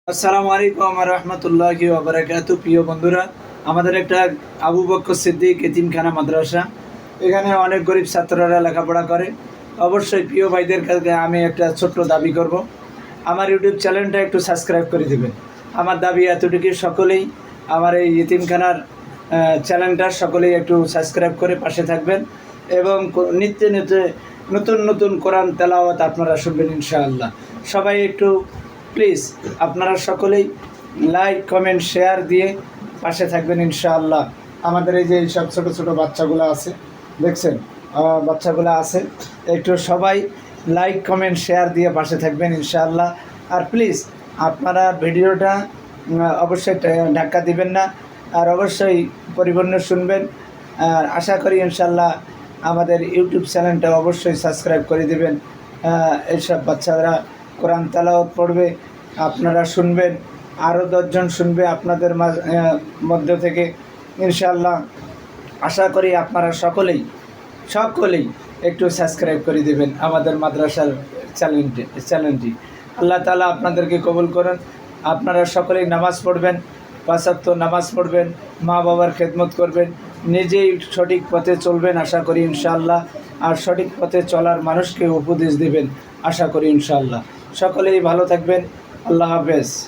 আসসালামু আলাইকুম রহমতুল্লাহি ওয়া বারাকাতুহু। প্রিয় বন্ধুরা, আমাদের একটা আবু বকর সিদ্দিক এতিমখানা মাদ্রাসা, এখানে অনেক গরিব ছাত্ররা লেখাপড়া করে। অবশ্যই প্রিয় ভাইদের কাছে আমি একটা ছোট্ট দাবি করব, আমার ইউটিউব চ্যানেলটা একটু সাবস্ক্রাইব করে দেবেন। আমার দাবি এতটুকু, সকলেই আমার এই এতিমখানার চ্যানেলটা সকলেই একটু সাবস্ক্রাইব করে পাশে থাকবেন এবং নিত্য নিত্য নতুন নতুন কোরআন তেলাওয়াত আপনারা শুনবেন ইনশাআল্লাহ। সবাই একটু প্লিজ আপনারা সকলেই লাইক কমেন্ট শেয়ার দিয়ে পাশে থাকবেন ইনশাআল্লাহ। আমাদের এই যে সব ছোটো ছোটো বাচ্চাগুলো আছে, দেখছেন বাচ্চাগুলো আছে, একটু সবাই লাইক কমেন্ট শেয়ার দিয়ে পাশে থাকবেন ইনশাআল্লাহ। আর প্লিজ আপনারা ভিডিওটা অবশ্যই ধাক্কা দিবেন না, আর অবশ্যই পরিপূর্ণ শুনবেন। আর আশা করি ইনশাআল্লাহ আমাদের ইউটিউব চ্যানেলটা অবশ্যই সাবস্ক্রাইব করে দেবেন। এইসব বাচ্চারা কোরআন তেলাওয়াত পড়বে, আপনারা শুনবেন, আরও 10 জন শুনবে আপনাদের মধ্য থেকে ইনশাআল্লাহ। আশা করি আপনারা সকলেই একটু সাবস্ক্রাইব করে দেবেন আমাদের মাদ্রাসার চ্যানেলটি। আল্লাহ তাআলা আপনাদেরকে কবুল করুন। আপনারা সকলেই নামাজ পড়বেন, 5 ওয়াক্ত নামাজ পড়বেন, মা বাবার খেদমত করবেন, নিজেই সঠিক পথে চলবেন আশা করি ইনশাআল্লাহ। আর সঠিক পথে চলার মানুষকে উপদেশ দেবেন আশা করি ইনশাআল্লাহ। সকলেই ভালো থাকবেন। আল্লাহ হাফেজ।